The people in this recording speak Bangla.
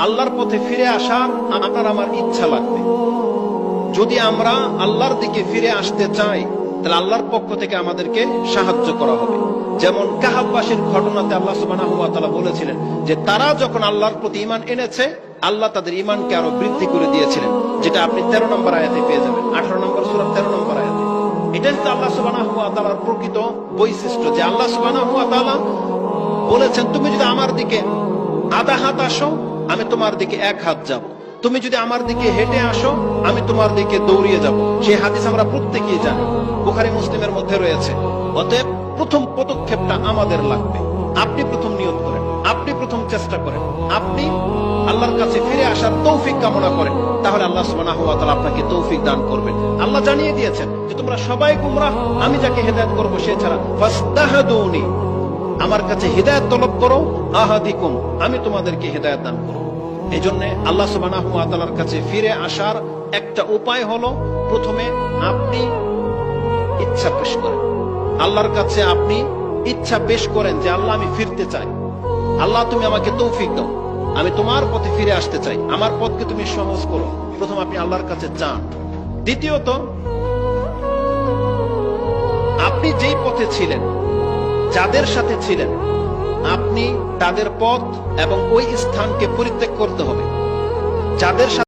আল্লাহর পথে ফিরে আসার আপনার আমার ইচ্ছা লাগবে। যদি আমরা আল্লাহর দিকে ফিরে আসতে চাই, তাহলে আল্লাহর পক্ষ থেকে আমাদেরকে সাহায্য করা হবে। যেমন কাহাববাসীর ঘটনাতে আল্লাহ সুবহানাহু ওয়া তাআলা বলেছিলেন যে তারা যখন আল্লাহর প্রতি ঈমান এনেছে, আল্লাহ তাদের ঈমানকে আরো বৃদ্ধি করে দিয়েছিলেন, যেটা আপনি 13 নম্বর আয়াতে পেয়ে যাবেন, 18 নম্বর সূরা 13 নম্বর আয়াতে। এটা হচ্ছে আল্লাহ সুবহানাহু ওয়া তাআলার প্রকৃত বৈশিষ্ট্য, যে আল্লাহ সুবহানাহু ওয়া তাআলা বলেছেন তুমি যদি আমার দিকে আধা হাত আসো, আমি তোমার দিকে এক হাত যাব। তুমি যদি আমার দিকে হেঁটে আসো, আমি তোমার দিকে দৌড়িয়ে যাব। সেই হাদিস আমরা প্রত্যেকেই জানি, বুখারী মুসলিমের মধ্যে রয়েছে। অতএব প্রথম পদক্ষেপটা আমাদের লাগবে। আপনি প্রথম নিয়ত করেন, আপনি প্রথম চেষ্টা করেন, আপনি আল্লাহর কাছে ফিরে আসার তৌফিক কামনা করেন, তাহলে আল্লাহ সুবহানাহু ওয়া তাআলা আপনাকে তৌফিক দান করবেন। আল্লাহ জানিয়ে দিয়েছেন যে তোমরা সবাই গুমরাহ, আমি যাকে হেদায়েত করব সে ছাড়া। ফাস্তাহদুনি, আমার কাছে হিদায়াত তলব করো, আহাদিকুম, আমি তোমাদেরকে হিদায়াত দান করব। এই জন্য আল্লাহ সুবহানাহু ওয়া তাআলার কাছে ফিরে আসার একটা উপায় হলো, প্রথমে আপনি ইচ্ছা পেশ করেন। আল্লাহর কাছে আপনি ইচ্ছা পেশ করেন যে আল্লাহ আমি ফিরতে চাই, আল্লাহ তুমি আমাকে তৌফিক দাও, আমি তোমার পথে ফিরে আসতে চাই, আমার পথকে তুমি সহজ করো। প্রথম আপনি আল্লাহর কাছে চান। দ্বিতীয়ত, আপনি যেই পথে ছিলেন, যাদের সাথে ছিলেন, আপনি তাদের পথ এবং ওই স্থানকে পরিত্যাগ করতে হবে। যাদের সাথে